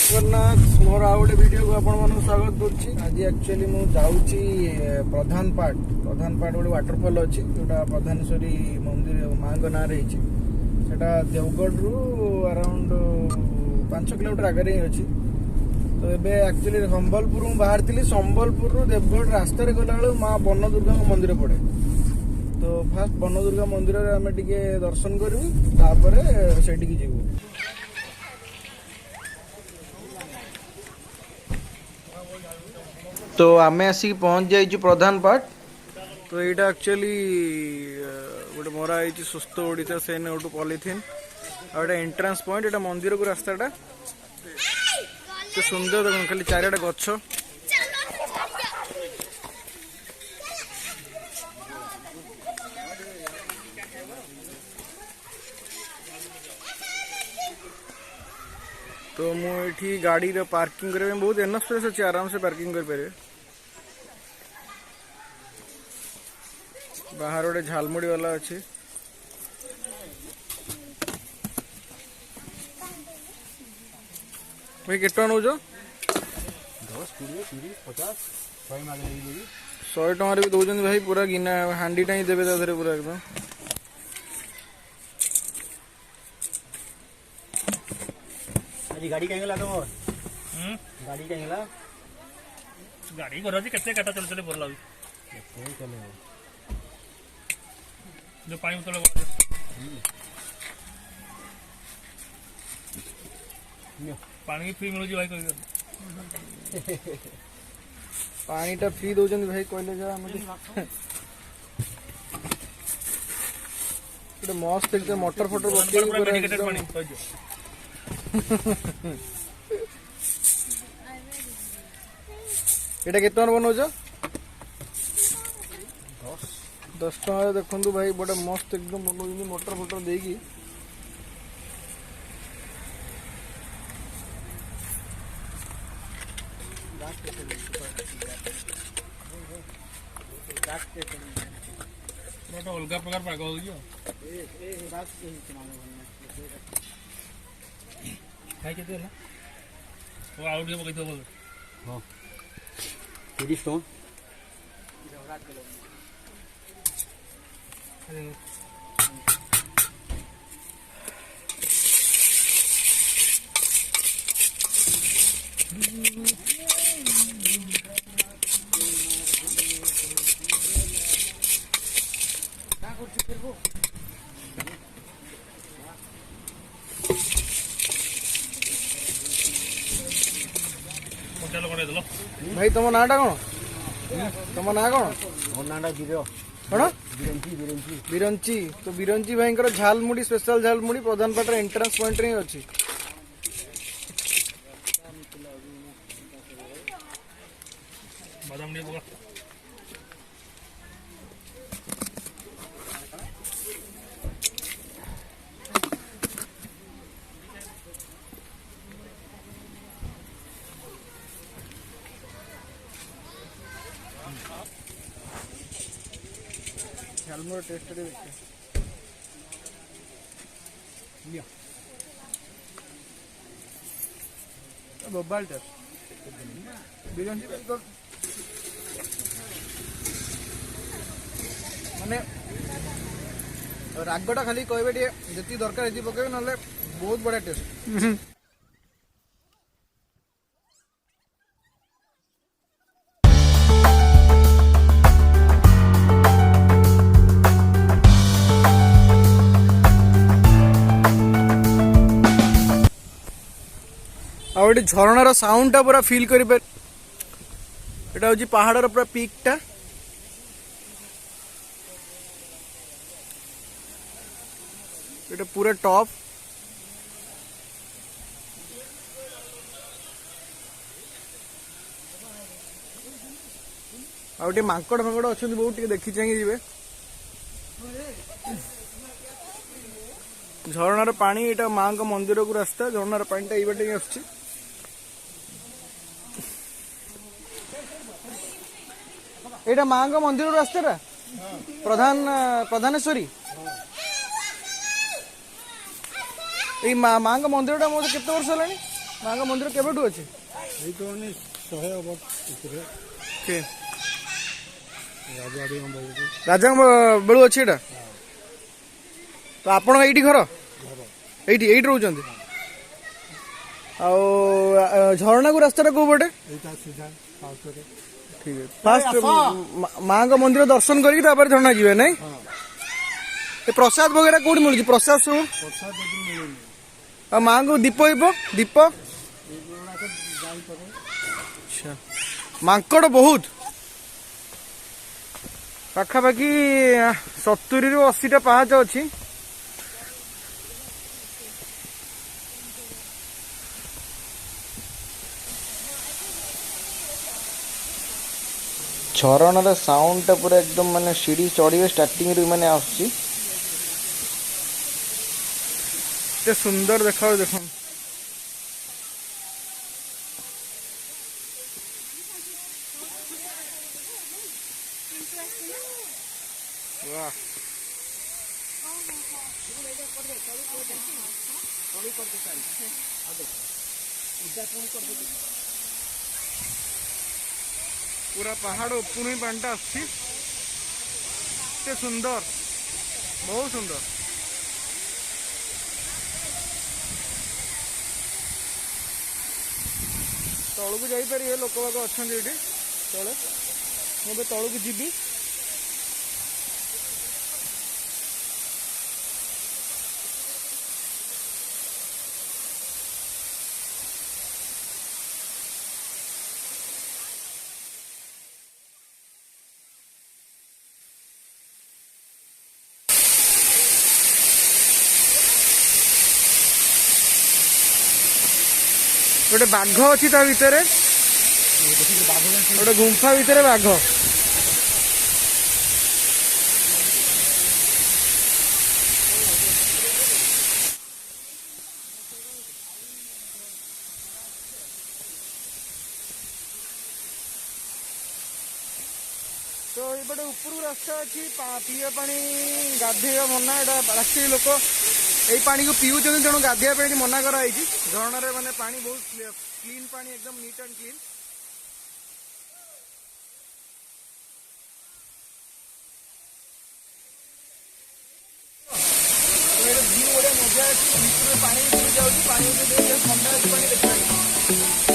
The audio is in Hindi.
जगन्नाथ मोर आउ गोटे वीडियो को आपण मानक स्वागत करुच्ची। आज एक्चुअली मु जाऊँगी प्रधान पाट गोटे वाटरफॉल अच्छी जोटा प्रधानेश्वरी मंदिर माँ ना रही देवगढ़ रु अराउंड 5 किलोमीटर आगे ही अच्छी। तो ये एक्चुअली संबलपुर बाहर थी। संबलपुर देवगढ़ रास्त गला माँ वन दुर्गा मंदिर पड़े। तो फास्ट वन दुर्गा मंदिर आम टे दर्शन करूँ से जीवु। तो आम आसिक पहुँच जाइए प्रधान पाट। तो यहाँ एक्चुअली गोटे मरा है सुस्थ ओडिशा से गोटे पॉलीथिन आटे एंट्रांस पॉइंट। यहाँ मंदिर को रास्ताटा तो सुंदर देख खाली चारिटा गछ। तो मुझे गाड़ी रे पार्किंग करने बहुत एनफ स्पेस अच्छे आराम से पार्किंग कर पारे। बाहर गोटे झालमुड़ी वाला अच्छे। भाई केट नौ 10 20 30 50 100 टकर भी दौरान भाई पूरा गिना हांडी टा ही देवे पूरा एकदम। गाड़ी कहीं तुम गाड़ी कहीं गाड़ी घर केते काटा चल चले भल लगे जो पानी बोतल पानी फ्री मिलूँ भाई कह पानी टा फ्री दौरान भाई कहले जा मस्त एकदम मोटर फोटर एटा केत बनौच 10 टका देखु भाई बड़ा मस्त एकदम बनौनी मोटर फोटर देगी। अलग प्रकार पाग हो खाई के वो आउट के पकड़ हां 30 टन भाई तुम नाटा कौन तुम ना कौन बिरंची। तो बिरंची भाई झालमुड़ी स्पेशल झालमुड़ी प्रधान पाट एंट्रांस पॉइंट रे अच्छी। बादाम नहीं झालमुड़ी टेस्ट देखिए बबाल टेस्ट बिरंची तो माने रागटा खाली कहबे जी दरकार ये पकेबे ना बहुत बढ़िया टेस्ट। आउ ये झरणार साउंड टा पूरा फील करें। यहाँ हूँ पहाड़ पूरा पीक टा। ये पूरा टॉप आउ मांकड़ फांकड़ अच्छा बहुत देखी चाहिए जी। झरणार पानी यहाँ माँ का मंदिर को रास्ता झरणार पानी टा ये आस एटा माँ का मंदिर रास्ता प्रधानेश्वरी ये माँ का मंदिर टा मोर केते वर्ष है ମାଙ୍କ ମନ୍ଦିର କେବେଠୁ ଅଛି? ଏଇ ତ 100 ଉପରେ ରାଜାଙ୍କ ବେଳୁ ଅଛି ଏଇଟା। ତ ଆପଣ ଏଇଠି ଘର? ଏଇଠି ରହୁଛନ୍ତି? ଆଉ ଝରଣାକୁ ରାସ୍ତାଟା କୋଉ ପଟେ? ଠିକ ଅଛି। ଫାଷ୍ଟ ମାଙ୍କ ମନ୍ଦିର ଦର୍ଶନ କରିକି ତାପରେ ଝରଣା ଯିବେ ନାଇଁ? ଏ ପ୍ରସାଦ ବଗେରା କୋଉଠି ମିଳୁଛି? ପ୍ରସାଦ ସବୁ ଆଉ ମାଙ୍କୁ ଦୀପ ଦୀପ ଆଚ୍ଛା। ମାଙ୍କଡ ବହୁତ, ପାଖାପାଖି 70ରୁ 80ଟା ପାହାଚ ଅଛି। ଝରଣାର ସାଉଣ୍ଡଟା ପୁରା ଏକଦମ ମାନେ ସିଢି ଚଢିବେ ଷ୍ଟାର୍ଟିଂରୁ ମାନେ ଆସୁଛି। ଏତେ ସୁନ୍ଦର ଦେଖାଯାଉଛି ଦେଖନ୍ତୁ। वाह पूरा पहाड़ ऊपर ही पानी आसुची। सुंदर, बहुत सुंदर। तलू को जापर लोक बाग अच्छा तले मुझे तलू को जीवी। गोटे बाघ अच्छी ता भितर गोटे गुंफा भितर बाघ। तो ये ऊपर रास्ता अच्छी पीवा पानी गाधेवा मना एटा एक्चुअली लोक यही पानी को पीऊँ तेणु गाधेवा मना कराई। झरणार माने पानी बहुत क्लीन पानी एकदम नीट एंड क्लीन। तो व्यू बड़े मजा पानी पानी ठंडा पानी देखा